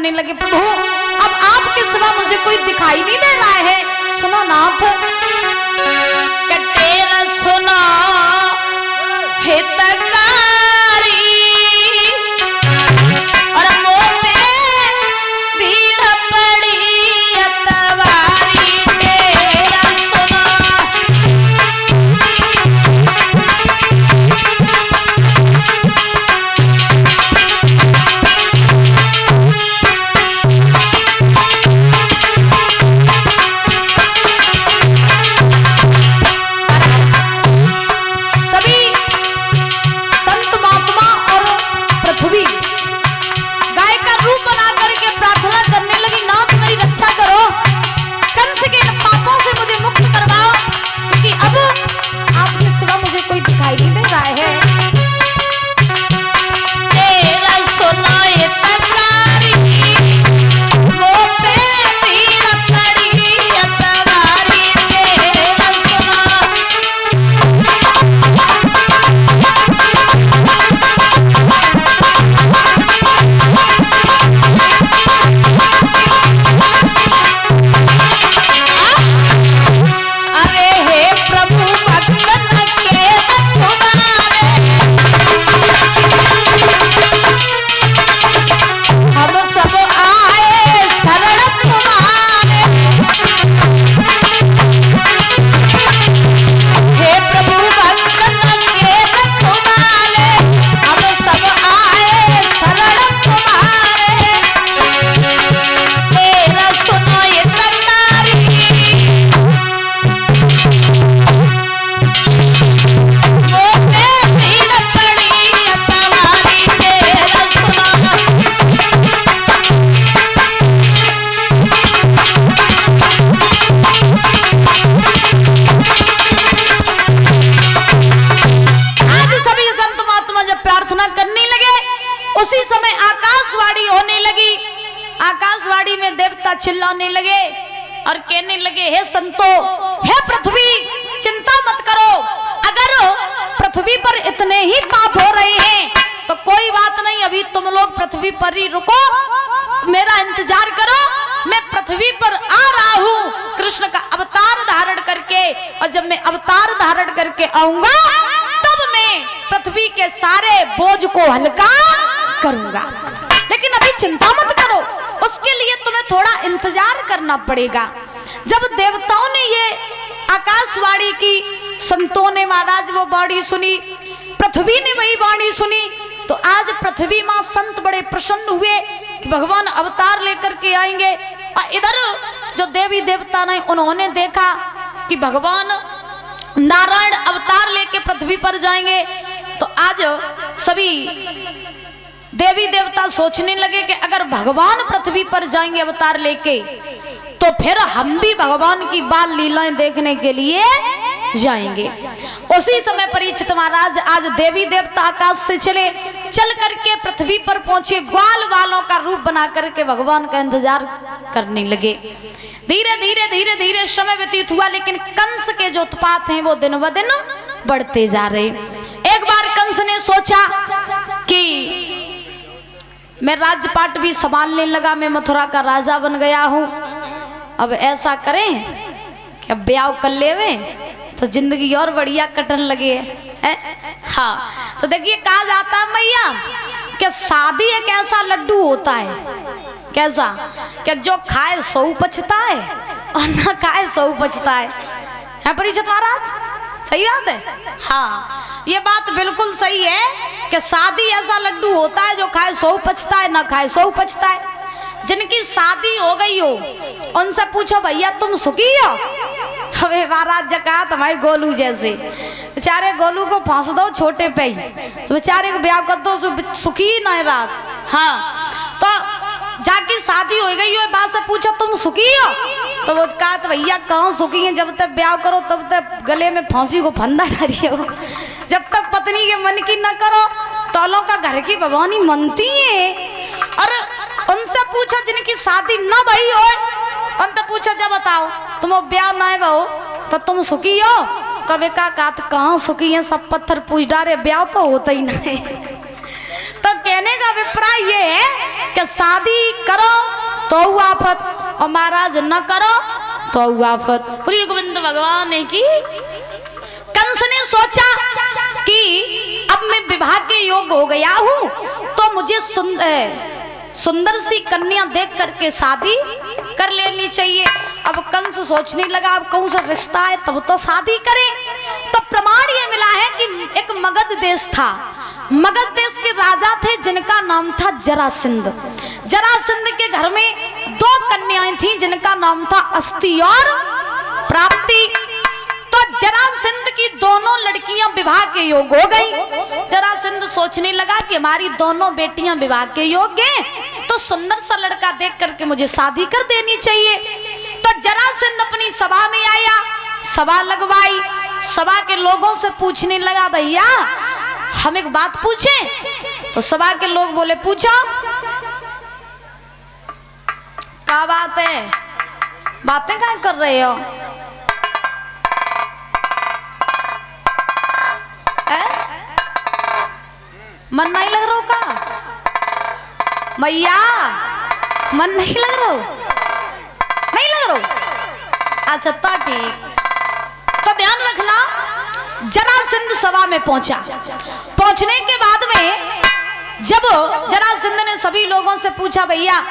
करने लगे, प्रभु अब आपके सिवा मुझे कोई दिखाई नहीं दे रहा है। सुनो नाथ, तेरा सुनो हितकारी और मुँह पे भीड़ पड़ी अतवारी। तेरा सुनो चिल्लाने लगे और कहने लगे, हे संतो, हे पृथ्वी, चिंता मत करो। अगर पृथ्वी पर इतने ही पाप हो रहे हैं तो कोई बात नहीं, अभी तुम लोग पृथ्वी पर ही रुको, मेरा इंतजार करो, मैं पृथ्वी पर आ रहा हूँ कृष्ण का अवतार धारण करके। और जब मैं अवतार धारण करके आऊंगा तब मैं पृथ्वी के सारे बोझ को हल्का करूंगा, लेकिन अभी चिंता मत करो, उसके लिए तुम्हें थोड़ा इंतजार करना पड़ेगा। जब देवताओं ने ये आकाशवाणी की, संतों ने महाराज वो वाणी सुनी, पृथ्वी ने वही वाणी सुनी, तो आज पृथ्वी मां संत बड़े प्रसन्न हुए कि भगवान अवतार लेकर के आएंगे। और इधर जो देवी देवता ने उन्होंने देखा कि भगवान नारायण अवतार लेके पृथ्वी पर जाएंगे, तो आज सभी देवी देवता सोचने लगे कि अगर भगवान पृथ्वी पर जाएंगे अवतार लेके तो फिर हम भी भगवान की बाल लीलाएं देखने के लिए जाएंगे। उसी समय परीक्षित महाराज आज देवी देवता आकाश से चले, चल करके पृथ्वी पर पहुंचे, ग्वाल वालों का रूप बना करके भगवान का इंतजार करने लगे। धीरे धीरे धीरे धीरे समय व्यतीत हुआ, लेकिन कंस के जो उत्पात हैं वो दिन ब दिन बढ़ते जा रहे। एक बार कंस ने सोचा कि मैं राजपाट भी संभालने लगा, मैं मथुरा का राजा बन गया हूँ, अब ऐसा करें कि अब ब्याह कर लेवे तो जिंदगी और बढ़िया कटन लगे है? हाँ, तो देखिए कहा जाता है मैया कि शादी एक ऐसा लड्डू होता है, कैसा कि जो खाए सौ पछता है और ना खाए सौ पछता है परीक्षित महाराज, सही बात है। हाँ, ये बात बिल्कुल सही है कि शादी ऐसा लड्डू होता है जो खाए सौ पछता है, ना खाए सौ पछता है। जिनकी शादी हो गई हो उनसे पूछो भैया तुम सुखी हो, तो वे महाराज जी कहा तुम्हारे गोलू जैसे, बेचारे गोलू को फांस दो छोटे पे ही, तो बेचारे को ब्याह कर दो, सुखी ही ना रात। हाँ, तो जाके शादी हो गई हो, बात से पूछो तुम सुखी हो, तो वो कहा तो भैया कहाँ सुखी है, जब तक ब्याह करो तब तक गले में फांसी को फंदा डालिए हो, जब तक पत्नी के मन की न करो तौलों का घर की भवानी मनती है। और उनसे पूछो जिनकी शादी न भई हो, उनसे पूछो जब बताओ तुम ब्याह न हो तो तुम सुखी हो, तो वे कहा कहाँ सुखी है, सब पत्थर पूछ डारे, ब्याह तो होता ही नहीं। तो कहने का अभिप्राय ये है कि शादी करो तो आफत, और महाराज न करो तो आफत। बोलिए गोविंद भगवान की। कंस ने सोचा कि अब मैं विवाह के योग्य हो गया हूं तो मुझे सुंदर सी कन्या देख करके शादी कर लेनी चाहिए। अब कंस सोचने लगा अब कौन सा रिश्ता है तब तो शादी करें। तो प्रमाण ये मिला है कि एक मगध देश था। मगध देश के राजा थे जिनका नाम था जरासंध। जरासंध के घर में 2 कन्याएं थीं जिनका नाम था अस्ति और प्राप्ति। तो जरासंध की दोनों लड़कियां विवाह के योग्य हो गई। जरासंध सोचने लगा कि हमारी दोनों बेटियां विवाह के योग्य हैं तो सुंदर सा लड़का देख करके मुझे शादी कर देनी चाहिए। तो जरासंध अपनी सभा में आया, सभा लगवाई, सभा के लोगों से पूछने लगा भैया हम एक बात पूछें। तो सभा के लोग बोले पूछो। क्या बात है? बातें क्या कर रहे हो? मन नहीं लग रहा का भैया? मन नहीं लग रहा? नहीं लग रहा? अच्छा तो ठीक। तो ध्यान रखना, जरासंध सभा में पहुंचा। पहुंचने के बाद में जब जरासंध ने सभी लोगों से पूछा भैया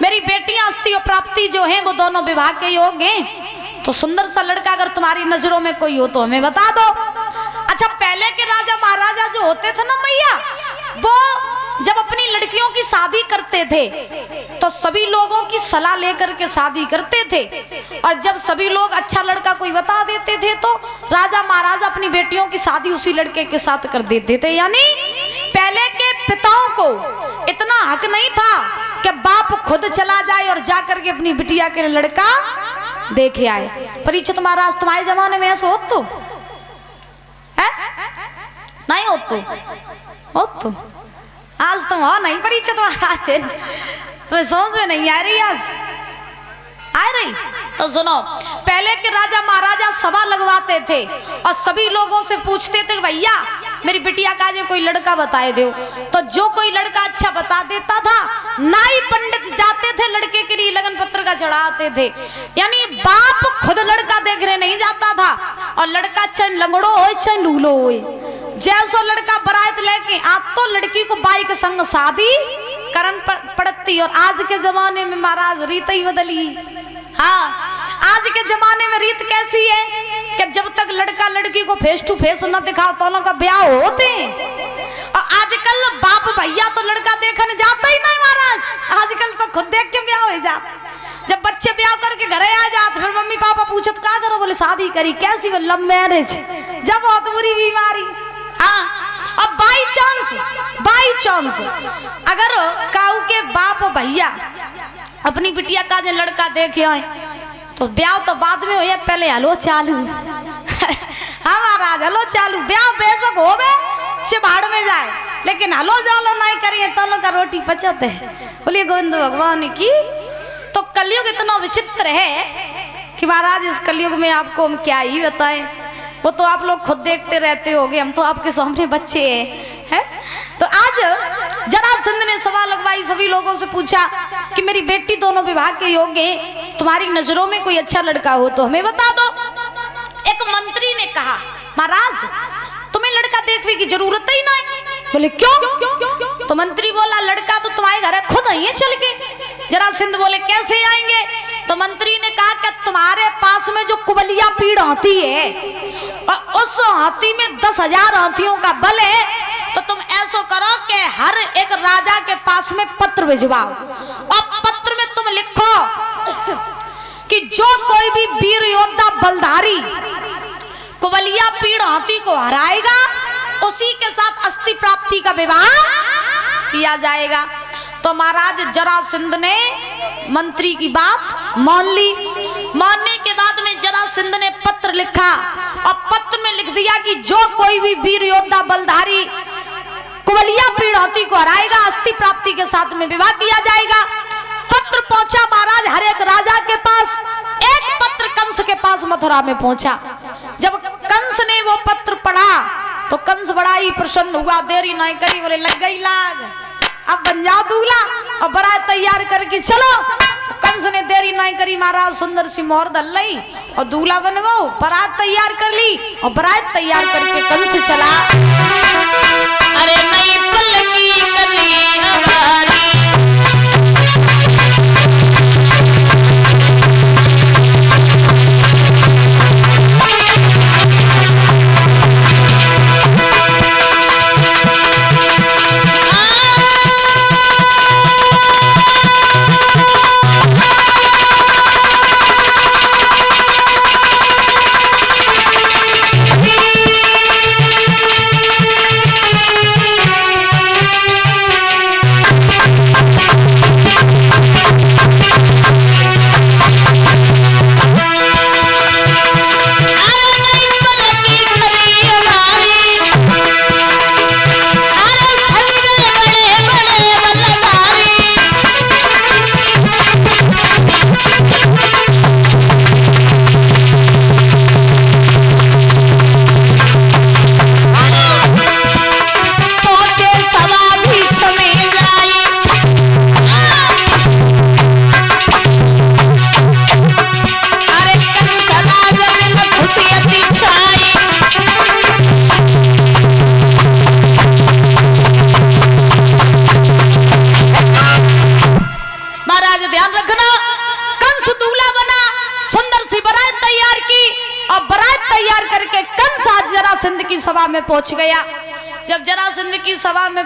मेरी बेटियां अस्ति और प्राप्ति जो हैं वो दोनों विवाह के योग्य हैं तो सुंदर सा लड़का अगर तुम्हारी नजरों में कोई हो तो हमें बता दो। अच्छा पहले के राजा महाराजा जो होते थे ना मैया, वो जब अपनी लड़कियों की शादी करते थे तो सभी लोगों की सलाह लेकर के शादी करते थे। और जब सभी लोग अच्छा लड़का कोई बता देते थे तो राजा महाराजा अपनी बेटियों की शादी उसी लड़के के साथ कर देते थे। यानी पहले के पिताओं को इतना हक नहीं था कि बाप खुद चला जाए और जाकर के अपनी बिटिया के लड़का देखे आए। परीक्षित महाराज तुम्हारे जमाने में ऐसा हो तो है? नहीं हो तो आज तुम हो नहीं परीक्षित महाराज, तुम्हें समझ में नहीं आ रही? आज आ रही तो सुनो। पहले के राजा महाराजा सभा लगवाते थे और सभी लोगों से पूछते थे भैया मेरी बिटिया का जो कोई लड़का बताए दो। तो जो कोई लड़का अच्छा बता देता था नाई पंडित जाते थे लड़के के लिए लगन पत्र का चढ़ाते थे। यानी बाप खुद लड़का देखने नहीं जाता था और लड़का चाहे लंगड़ो हो चाहे लूलो हो, जैसो लड़का बरात लेके आ तो लड़की को बाई के संग शादी करन पड़ती। और आज के जमाने में महाराज रीत ही बदली। हाँ आज के जमाने में रीत कैसी है कि जब तक लड़का लड़की को फेस टू फेस न दिखाओ तो दोनों का ब्याह होते। और आजकल बाप भैया तो लड़का देखने जाता ही नहीं महाराज। आजकल तो खुद देख के ब्याह हो जा। जब बच्चे ब्याह करके घरे आ जाते फिर मम्मी पापा पूछत क्या करो? बोले शादी करी। कैसी? वो लव मैरिज। जब बहुत बुरी बीमारी। हाँ अब बाई चांस अगर काऊ के बाप भैया अपनी बिटिया का जो लड़का देखे आए तो ब्याह तो बाद में हो या पहले हलो चालू। हाँ महाराज हलो चालू। ब्याह बेशक हो चिबाड़ में जाए लेकिन हलो जालो नहीं करिए तलों का रोटी पचते है। बोलिए गोविंद भगवान की। तो कलयुग इतना विचित्र है कि महाराज इस कलयुग में आपको हम क्या ही बताएं। वो तो आप लोग खुद देखते रहते होगे, हम तो आपके सामने बच्चे हैं। तो आज जरासंध ने सवाल लगवाई, सभी लोगों से पूछा कि मेरी बेटी दोनों विवाह के योग्य है, तुम्हारी नजरों में कोई अच्छा लड़का हो तो हमें बता दो। एक मंत्री ने कहा महाराज तुम्हें लड़का देखने की जरूरत ही नहीं। बोले क्यों? तो मंत्री बोला लड़का तो तुम्हारे घर है, खुद आइए चल के। जरासंध बोले कैसे आएंगे? तो मंत्री ने कहा कि तुम्हारे पास में जो कुबलिया पीड़ हाथी है और उस हाथी में 10,000 हाथियों का बल है तो तुम ऐसा करो कि हर एक राजा के पास में पत्र भिजवाओ और पत्र में तुम लिखो कि जो कोई भी वीर योद्धा बलधारी कुबलिया पीड़ हाथी को हराएगा उसी के साथ अस्थि प्राप्ति का विवाह किया जाएगा। तो महाराज जरासंध ने मंत्री की बात मान ली। मानने के बाद में जरासंध ने पत्र लिखा और पत्र में लिख दिया कि जो कोई भी वीर योद्धा बलधारी कुबलिया पीड़ हाथी को हराएगा अस्थि प्राप्ति के साथ में विवाह किया जाएगा। पत्र पहुंचा महाराज हर एक राजा के पास। एक पत्र कंस के पास मथुरा में पहुंचा। जब कंस ने वो पत्र पढ़ा तो कंस बड़ा ही प्रसन्न हुआ, देरी नहीं करी, बोले लग गई लाग, अब बन जाओ दूल्हा और बारात तैयार करके चलो। कंस ने देरी नहीं करी, महाराज सुंदर सी मोहर दल ली और दूल्हा बन गो, बारात तैयार कर ली और बारात तैयार करके कंस चला। अरे नई पल्लकी कर ली हमारी, सभा में पहुंच गया। जब जरासंध की सभा में